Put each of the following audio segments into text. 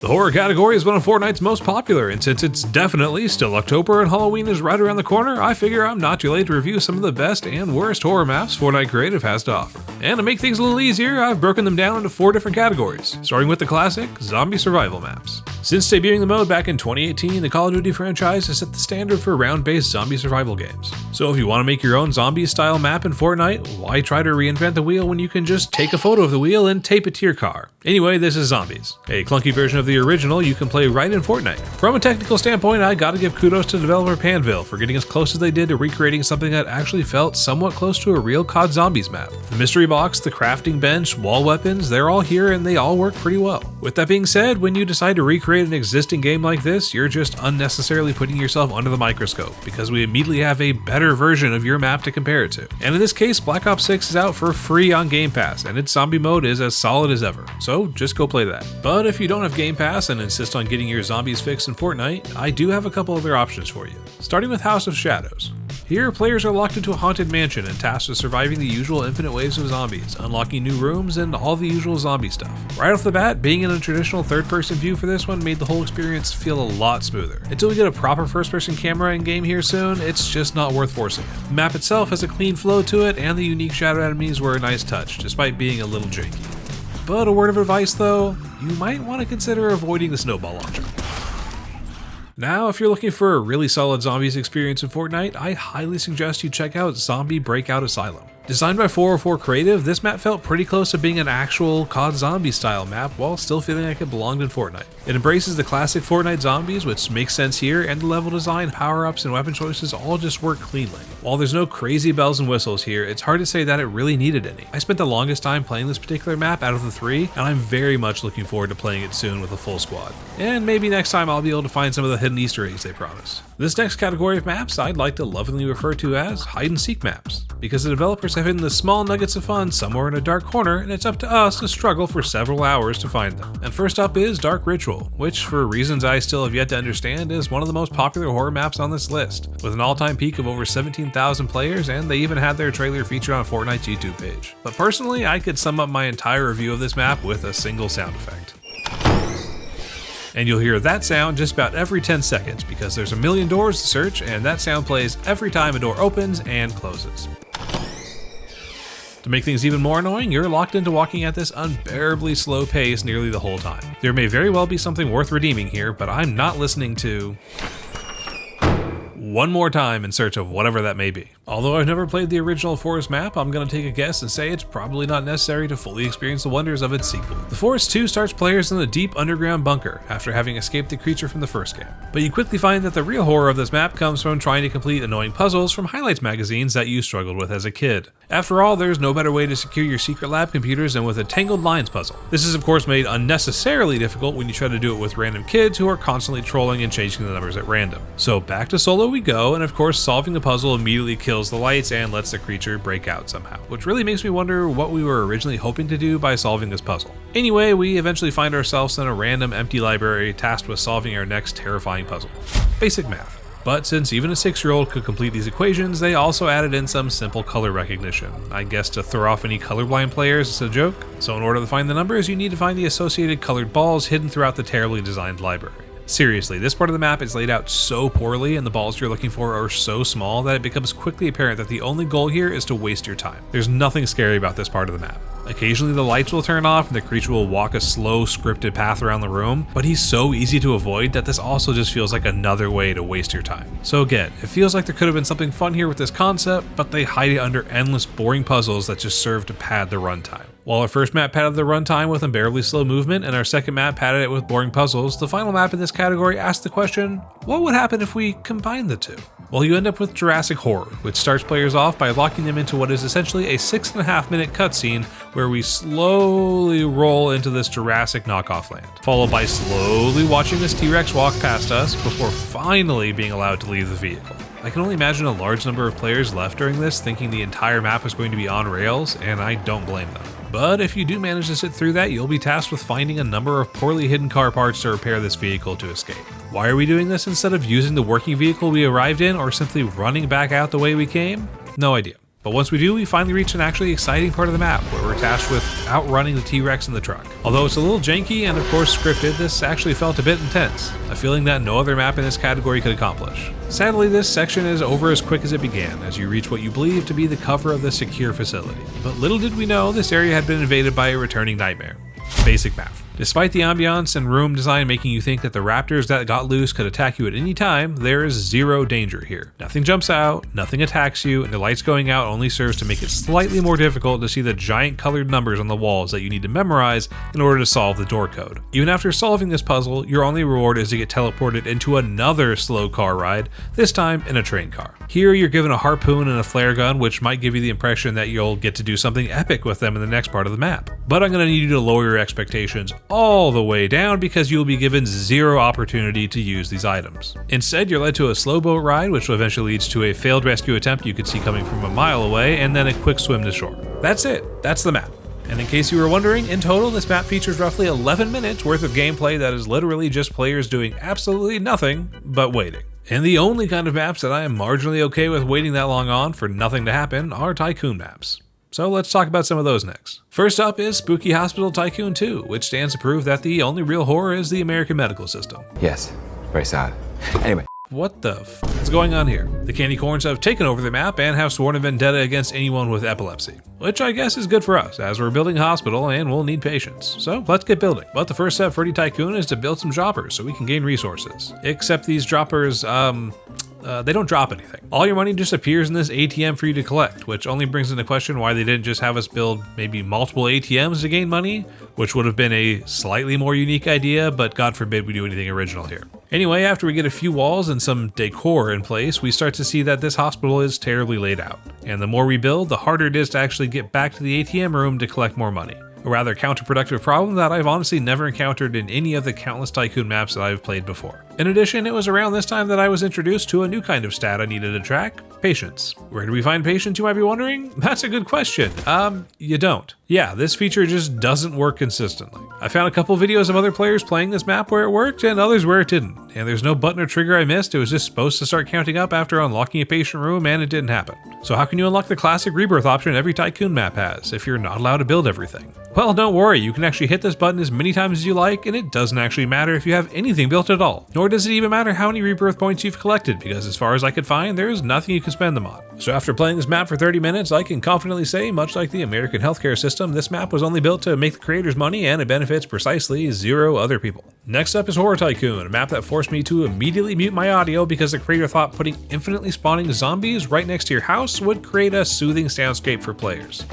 The horror category is one of Fortnite's most popular, and since it's definitely still October and Halloween is right around the corner, I figure I'm not too late to review some of the best and worst horror maps Fortnite Creative has to offer. And to make things a little easier, I've broken them down into 4 different categories, starting with the classic zombie survival maps. Since debuting the mode back in 2018, the Call of Duty franchise has set the standard for round-based zombie survival games. So if you want to make your own zombie-style map in Fortnite, why try to reinvent the wheel when you can just take a photo of the wheel and tape it to your car? Anyway, this is Zombies, a clunky version of the original you can play right in Fortnite. From a technical standpoint, I gotta give kudos to developer Pandvil for getting as close as they did to recreating something that actually felt somewhat close to a real COD Zombies map. The mystery box, the crafting bench, wall weapons, they're all here and they all work pretty well. With that being said, when you decide to recreate an existing game like this, you're just unnecessarily putting yourself under the microscope, because we immediately have a better version of your map to compare it to. And in this case, Black Ops 6 is out for free on Game Pass, and its zombie mode is as solid as ever, so just go play that. But if you don't have Game Pass and insist on getting your zombies fixed in Fortnite, I do have a couple other options for you. Starting with House of Shadows. Here, players are locked into a haunted mansion and tasked with surviving the usual infinite waves of zombies, unlocking new rooms, and all the usual zombie stuff. Right off the bat, being in a traditional third-person view for this one made the whole experience feel a lot smoother. Until we get a proper first-person camera in-game here soon, it's just not worth forcing it. The map itself has a clean flow to it, and the unique shadow enemies were a nice touch, despite being a little janky. But a word of advice though, you might want to consider avoiding the snowball launcher. Now, if you're looking for a really solid zombies experience in Fortnite, I highly suggest you check out Zombie Breakout Asylum. Designed by 404 Creative, this map felt pretty close to being an actual COD zombie style map while still feeling like it belonged in Fortnite. It embraces the classic Fortnite zombies, which makes sense here, and the level design, power-ups, and weapon choices all just work cleanly. While there's no crazy bells and whistles here, it's hard to say that it really needed any. I spent the longest time playing this particular map out of the 3, and I'm very much looking forward to playing it soon with a full squad. And maybe next time I'll be able to find some of the hidden Easter eggs they promise. This next category of maps I'd like to lovingly refer to as hide-and-seek maps, because the developers have hidden the small nuggets of fun somewhere in a dark corner, and it's up to us to struggle for several hours to find them. And first up is Dark Ritual, which for reasons I still have yet to understand is one of the most popular horror maps on this list, with an all-time peak of over 17,000 players, and they even had their trailer featured on Fortnite's YouTube page. But personally, I could sum up my entire review of this map with a single sound effect. And you'll hear that sound just about every 10 seconds, because there's a million doors to search, and that sound plays every time a door opens and closes. To make things even more annoying, you're locked into walking at this unbearably slow pace nearly the whole time. There may very well be something worth redeeming here, but I'm not listening to one more time in search of whatever that may be. Although I've never played the original Forest map, I'm going to take a guess and say it's probably not necessary to fully experience the wonders of its sequel. The Forest 2 starts players in a deep underground bunker after having escaped the creature from the first game. But you quickly find that the real horror of this map comes from trying to complete annoying puzzles from highlights magazines that you struggled with as a kid. After all, there's no better way to secure your secret lab computers than with a Tangled Lines puzzle. This is of course made unnecessarily difficult when you try to do it with random kids who are constantly trolling and changing the numbers at random. So back to solo we go, and of course solving the puzzle immediately kills the lights and lets the creature break out somehow, which really makes me wonder what we were originally hoping to do by solving this puzzle. Anyway, we eventually find ourselves in a random empty library tasked with solving our next terrifying puzzle. Basic math. But since even a 6-year-old could complete these equations, they also added in some simple color recognition. I guess to throw off any colorblind players as a joke. So in order to find the numbers, you need to find the associated colored balls hidden throughout the terribly designed library. Seriously, this part of the map is laid out so poorly and the balls you're looking for are so small that it becomes quickly apparent that the only goal here is to waste your time. There's nothing scary about this part of the map. Occasionally the lights will turn off and the creature will walk a slow scripted path around the room, but he's so easy to avoid that this also just feels like another way to waste your time. So again, it feels like there could have been something fun here with this concept, but they hide it under endless boring puzzles that just serve to pad the runtime. While our first map padded the runtime with unbearably slow movement and our second map padded it with boring puzzles, the final map in this category asks the question, what would happen if we combine the two? Well, you end up with Jurassic Horror, which starts players off by locking them into what is essentially a 6.5-minute cutscene where we slowly roll into this Jurassic knockoff land, followed by slowly watching this T-Rex walk past us before finally being allowed to leave the vehicle. I can only imagine a large number of players left during this thinking the entire map is going to be on rails, and I don't blame them. But if you do manage to sit through that, you'll be tasked with finding a number of poorly hidden car parts to repair this vehicle to escape. Why are we doing this instead of using the working vehicle we arrived in or simply running back out the way we came? No idea. But once we do, we finally reach an actually exciting part of the map where we're tasked with outrunning the T-Rex in the truck. Although it's a little janky and of course scripted, this actually felt a bit intense, a feeling that no other map in this category could accomplish. Sadly, this section is over as quick as it began, as you reach what you believe to be the cover of the secure facility. But little did we know, this area had been invaded by a returning nightmare. Basic math. Despite the ambiance and room design making you think that the raptors that got loose could attack you at any time, there is zero danger here. Nothing jumps out, nothing attacks you, and the lights going out only serves to make it slightly more difficult to see the giant colored numbers on the walls that you need to memorize in order to solve the door code. Even after solving this puzzle, your only reward is to get teleported into another slow car ride, this time in a train car. Here you're given a harpoon and a flare gun, which might give you the impression that you'll get to do something epic with them in the next part of the map. But I'm going to need you to lower your expectations all the way down because you will be given zero opportunity to use these items. Instead, you're led to a slow boat ride, which eventually leads to a failed rescue attempt you could see coming from a mile away, and then a quick swim to shore. That's it. That's the map. And in case you were wondering, in total, this map features roughly 11 minutes worth of gameplay that is literally just players doing absolutely nothing but waiting. And the only kind of maps that I am marginally okay with waiting that long on for nothing to happen are tycoon maps. So let's talk about some of those next. First up is Spooky Hospital Tycoon 2, which stands to prove that the only real horror is the American medical system. Yes, very sad. Anyway. What the f is going on here? The candy corns have taken over the map and have sworn a vendetta against anyone with epilepsy. Which I guess is good for us, as we're building a hospital and we'll need patience. So let's get building. But the first step for any tycoon is to build some droppers so we can gain resources. Except these droppers, they don't drop anything. All your money just appears in this ATM for you to collect, which only brings into question why they didn't just have us build maybe multiple ATMs to gain money, which would have been a slightly more unique idea, but God forbid we do anything original here. Anyway, after we get a few walls and some decor in place, we start to see that this hospital is terribly laid out. And the more we build, the harder it is to actually get back to the ATM room to collect more money. A rather counterproductive problem that I've honestly never encountered in any of the countless tycoon maps that I've played before. In addition, it was around this time that I was introduced to a new kind of stat I needed to track: patience. Where do we find patience, you might be wondering? That's a good question. You don't. Yeah, this feature just doesn't work consistently. I found a couple videos of other players playing this map where it worked and others where it didn't. And there's no button or trigger I missed, it was just supposed to start counting up after unlocking a patient room and it didn't happen. So how can you unlock the classic rebirth option every tycoon map has if you're not allowed to build everything? Well, don't worry, you can actually hit this button as many times as you like and it doesn't actually matter if you have anything built at all. Nor does it even matter how many rebirth points you've collected, because as far as I could find, there's nothing you can spend them on. So after playing this map for 30 minutes, I can confidently say, much like the American healthcare system, this map was only built to make the creators money and it benefits precisely 0 other people. Next up is Horror Tycoon, a map that forced me to immediately mute my audio because the creator thought putting infinitely spawning zombies right next to your house would create a soothing soundscape for players.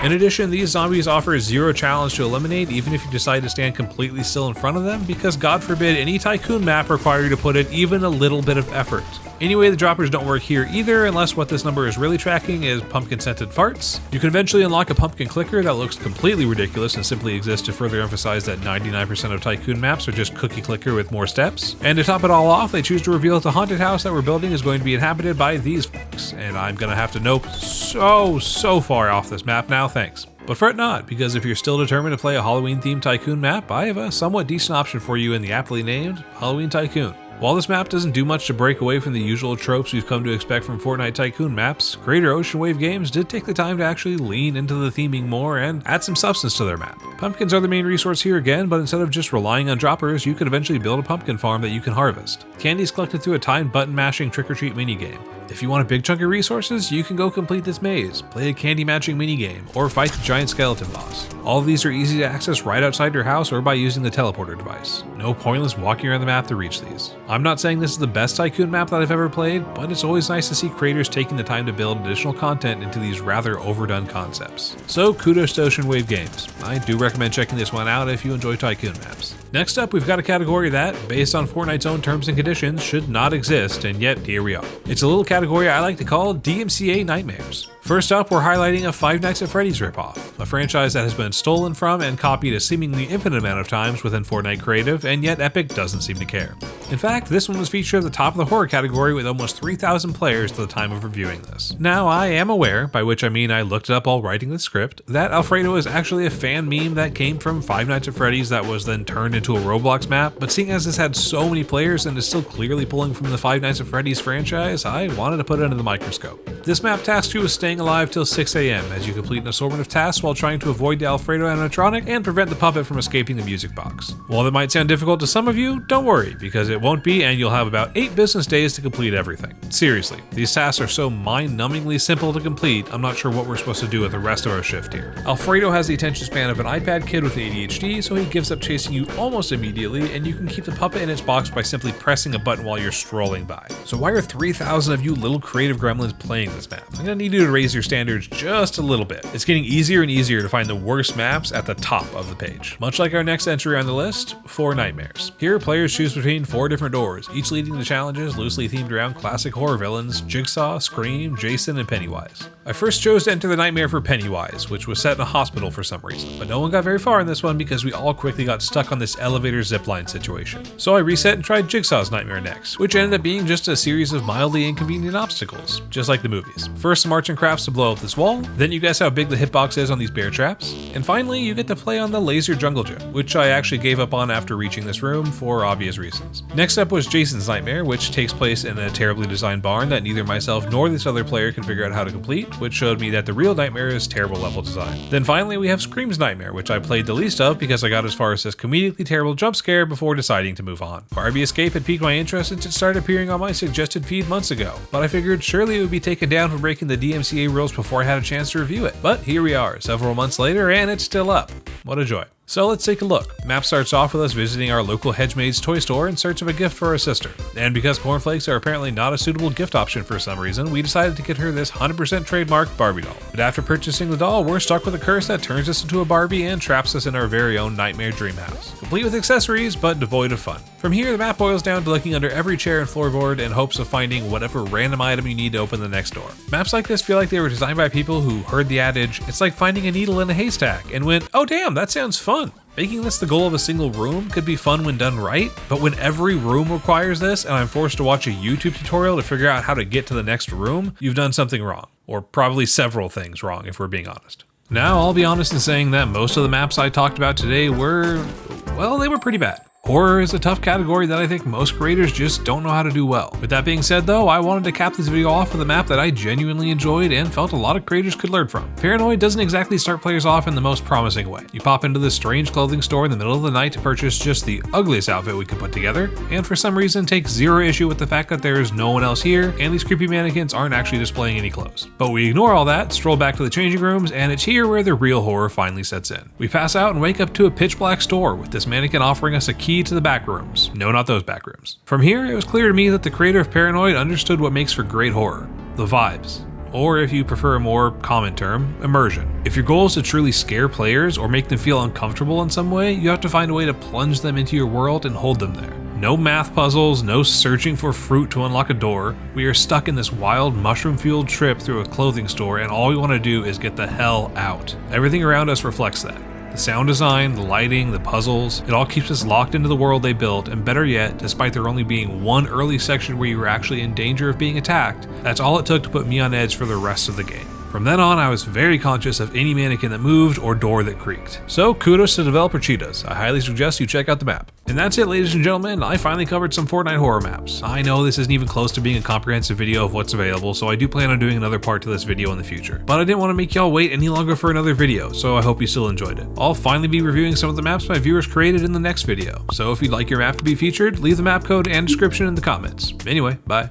In addition, these zombies offer 0 challenge to eliminate even if you decide to stand completely still in front of them, because God forbid any tycoon map require you to put in even a little bit of effort. Anyway, the droppers don't work here either, unless what this number is really tracking is pumpkin-scented farts. You can eventually unlock a pumpkin clicker that looks completely ridiculous and simply exists to further emphasize that 99% of tycoon maps are just cookie clicker with more steps. And to top it all off, they choose to reveal that the haunted house that we're building is going to be inhabited by these folks, and I'm gonna have to nope so far off this map now, thanks. But fret not, because if you're still determined to play a Halloween-themed tycoon map, I have a somewhat decent option for you in the aptly named Halloween Tycoon. While this map doesn't do much to break away from the usual tropes we've come to expect from Fortnite Tycoon maps, creator oceanwavegames did take the time to actually lean into the theming more and add some substance to their map. Pumpkins are the main resource here again, but instead of just relying on droppers, you can eventually build a pumpkin farm that you can harvest. Candy is collected through a timed button mashing trick-or-treat minigame. If you want a big chunk of resources, you can go complete this maze, play a candy matching minigame, or fight the giant skeleton boss. All of these are easy to access right outside your house or by using the teleporter device. No pointless walking around the map to reach these. I'm not saying this is the best tycoon map that I've ever played, but it's always nice to see creators taking the time to build additional content into these rather overdone concepts. So kudos to oceanwavegames. I do recommend checking this one out if you enjoy tycoon maps. Next up, we've got a category that, based on Fortnite's own terms and conditions, should not exist, and yet here we are. It's a little category I like to call DMCA Nightmares. First up, we're highlighting a Five Nights at Freddy's ripoff, a franchise that has been stolen from and copied a seemingly infinite amount of times within Fortnite Creative, and yet Epic doesn't seem to care. In fact, this one was featured at the top of the horror category with almost 3,000 players to the time of reviewing this. Now, I am aware, by which I mean I looked it up while writing the script, that Alfredo is actually a fan meme that came from Five Nights at Freddy's that was then turned into a Roblox map, but seeing as this had so many players and is still clearly pulling from the Five Nights at Freddy's franchise, I wanted to put it under the microscope. This map tasks you with staying alive till 6 AM as you complete an assortment of tasks while trying to avoid the Alfredo animatronic and prevent the puppet from escaping the music box. While that might sound difficult to some of you, don't worry, because it won't be, and you'll have about 8 business days to complete everything. Seriously, these tasks are so mind-numbingly simple to complete, I'm not sure what we're supposed to do with the rest of our shift here. Alfredo has the attention span of an iPad kid with ADHD, so he gives up chasing you almost immediately, and you can keep the puppet in its box by simply pressing a button while you're strolling by. So why are 3,000 of you little creative gremlins playing this map? I'm gonna need you to raise your standards just a little bit. It's getting easier and easier to find the worst maps at the top of the page. Much like our next entry on the list, 4 Nightmares. Here, players choose between 4 different doors, each leading to challenges loosely themed around classic horror villains, Jigsaw, Scream, Jason, and Pennywise. I first chose to enter the nightmare for Pennywise, which was set in a hospital for some reason, but no one got very far in this one because we all quickly got stuck on this elevator zipline situation. So I reset and tried Jigsaw's nightmare next, which ended up being just a series of mildly inconvenient obstacles, just like the movies. First, some arts and crafts to blow up this wall, then you guess how big the hitbox is on these bear traps, and finally you get to play on the laser jungle gym, which I actually gave up on after reaching this room for obvious reasons. Next up was Jason's nightmare, which takes place in a terribly designed barn that neither myself nor this other player can figure out how to complete, which showed me that the real nightmare is terrible level design. Then finally we have Scream's nightmare, which I played the least of because I got as far as this comedically terrible jump scare before deciding to move on. Barbie Escape had piqued my interest since it started appearing on my suggested feed months ago, but I figured surely it would be taken down for breaking the DMCA rules before I had a chance to review it. But here we are, several months later, and it's still up. What a joy. So let's take a look. The map starts off with us visiting our local Hedgemaid's toy store in search of a gift for our sister. And because cornflakes are apparently not a suitable gift option for some reason, we decided to get her this 100% trademarked Barbie doll. But after purchasing the doll, we're stuck with a curse that turns us into a Barbie and traps us in our very own nightmare dream house. Complete with accessories, but devoid of fun. From here, the map boils down to looking under every chair and floorboard in hopes of finding whatever random item you need to open the next door. Maps like this feel like they were designed by people who heard the adage, "It's like finding a needle in a haystack," and went, "Oh damn, that sounds fun." Making this the goal of a single room could be fun when done right, but when every room requires this and I'm forced to watch a YouTube tutorial to figure out how to get to the next room, you've done something wrong. Or probably several things wrong if we're being honest. Now, I'll be honest in saying that most of the maps I talked about today were, well, they were pretty bad. Horror is a tough category that I think most creators just don't know how to do well. With that being said though, I wanted to cap this video off with a map that I genuinely enjoyed and felt a lot of creators could learn from. Paranoid doesn't exactly start players off in the most promising way. You pop into this strange clothing store in the middle of the night to purchase just the ugliest outfit we could put together, and for some reason take zero issue with the fact that there is no one else here and these creepy mannequins aren't actually displaying any clothes. But we ignore all that, stroll back to the changing rooms, and it's here where the real horror finally sets in. We pass out and wake up to a pitch black store with this mannequin offering us a key to the back rooms. No, not those back rooms. From here, it was clear to me that the creator of Paranoid understood what makes for great horror: the vibes. Or if you prefer a more common term, immersion. If your goal is to truly scare players or make them feel uncomfortable in some way, you have to find a way to plunge them into your world and hold them there. No math puzzles, no searching for fruit to unlock a door. We are stuck in this wild mushroom-fueled trip through a clothing store and all we want to do is get the hell out. Everything around us reflects that. The sound design, the lighting, the puzzles, it all keeps us locked into the world they built, and better yet, despite there only being one early section where you were actually in danger of being attacked, that's all it took to put me on edge for the rest of the game. From then on, I was very conscious of any mannequin that moved or door that creaked. So kudos to developer Chitaz. I highly suggest you check out the map. And that's it, ladies and gentlemen. I finally covered some Fortnite horror maps. I know this isn't even close to being a comprehensive video of what's available, so I do plan on doing another part to this video in the future. But I didn't want to make y'all wait any longer for another video, so I hope you still enjoyed it. I'll finally be reviewing some of the maps my viewers created in the next video. So if you'd like your map to be featured, leave the map code and description in the comments. Anyway, bye.